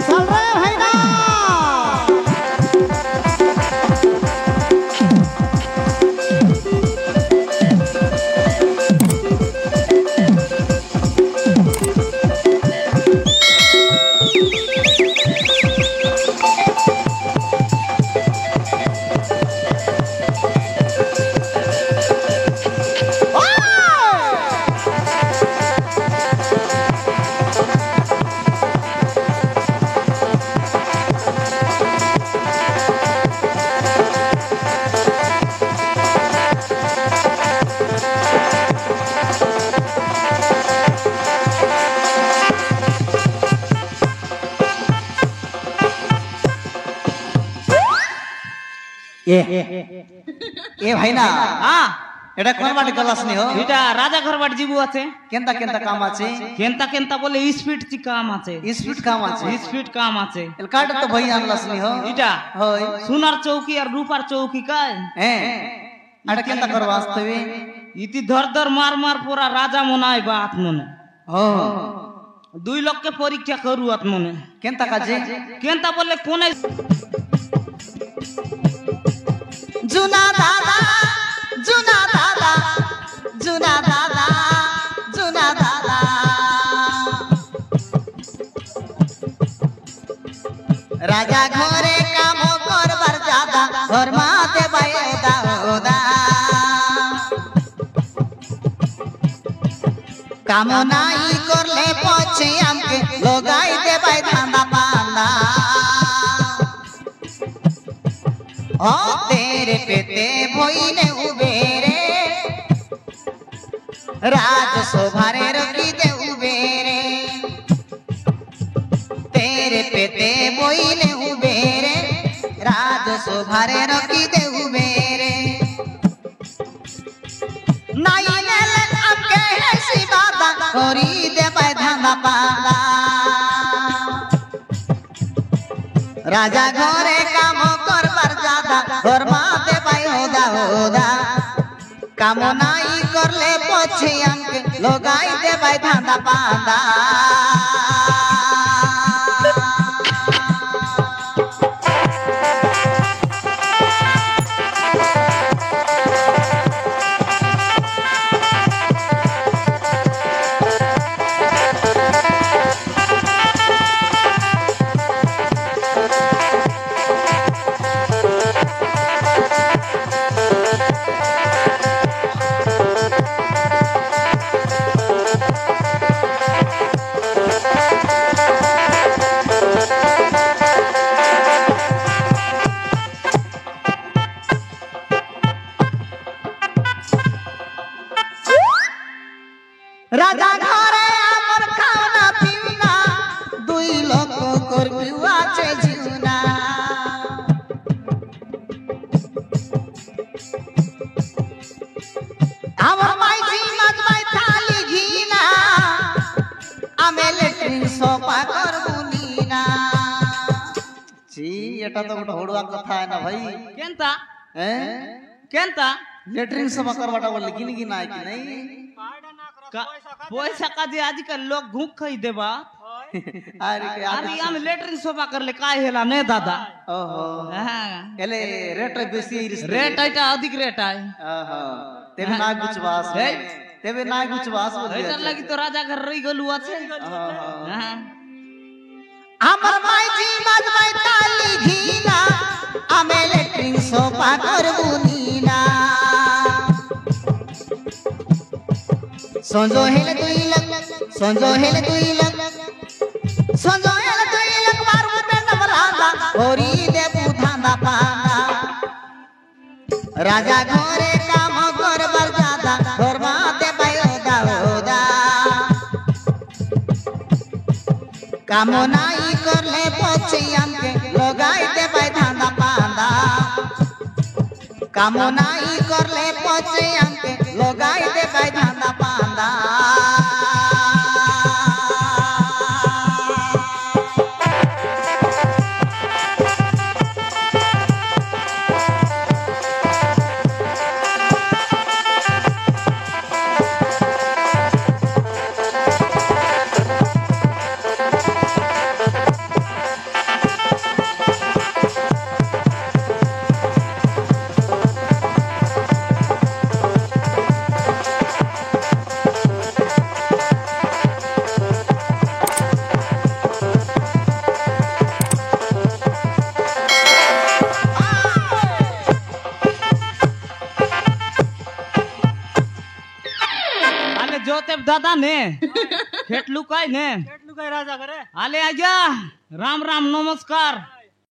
चल रहे भाई ना ए भाई ना हाँ এটা কোন বাড়ি গলাস নি হো এটা রাজা ঘর বাড়ি জীবু আছে কেনতা কেনতা কাম আছে কেনতা কেনতা বলে স্পিড টি কাম আছে স্পিড কাম আছে স্পিড কাম আছে এল কাট তো ভাই আনলাস নি হো এটা হই সোনার চৌকি আর রূপার চৌকি কায় হ্যাঁ এটা কেনতা কর বাস্তবে ইতি ধর ধর মার মার পোরা রাজা মনায় বাত মনে ও 2 লক্ষে পরীক্ষা করুয়াত মনে কেনতা কাজে কেনতা বলে কোনে জুনা দাদা জুনা দাদা জুনা দাদা জুনা দাদা রাজা ঘরে কাম করবার জাদা ঘর মাতে বাইদা ওদা কাম নাই করলে পছে আমকে লগাই দেবাই ধান্দা পান্দা ओ तेरे पेते भोईने उबेरे राज शोभारे रखी दे उबेरे तेरे पेते भोईने उबेरे राज शोभारे रखी दे उबेरे नाई नेले आपके ऐसी बात करी दे बाय धांदा पाला राजा घरे काम करबार जादा घर माते पाई होदा होदा काम नाई करले पछे अंके लगाई दे बाई धांदा पांदा राजा घरे आमर खाना पीना 2 लोक कर पिवा छे जीवना आमर माई माज माई थाली घीना आमे लेट्रिन सोपा करबुनीना ছি এটা তো গোটা হড়ুয়া কথা না ভাই কেনতা হ্যাঁ কেনতা लेट्रिन सोपा करवाटा বলে কিনি কি নাই কি নাই पैसा काजे आजकल लोग घूक खई देबा अरे के अरे हम लेटरिन सोफा करले काय हेला ने दादा ओहो हां एले रेट बेसी रेट आइटा अधिक रेट आय ओहो तेबे ना गुचवास तेबे ना गुचवास रेटर लगी तो राजा घर रही गलु আছে हां আমার মাই জি মাজ মাই তালি ঘিনা আমি লেট্রিন সোফা করবুনিনা संजो हेले 2 लाख संजो हेले 2 लाख संजो हेले 2 लाख मारू पे नवरादा होरी दे बुधांदा पांदा राजा घरे काम करबार जादा घर माते बायोदा होदा काम नाई करले पछे हमके लगाई दे बाय धांदा पांदा काम नाई करले पछे हमके लगाई दे बाय धांदा पांदा जोते दादा ने खेटलू काय ने કેટલું કઈ રાજા કરે आले आजा राम राम नमस्कार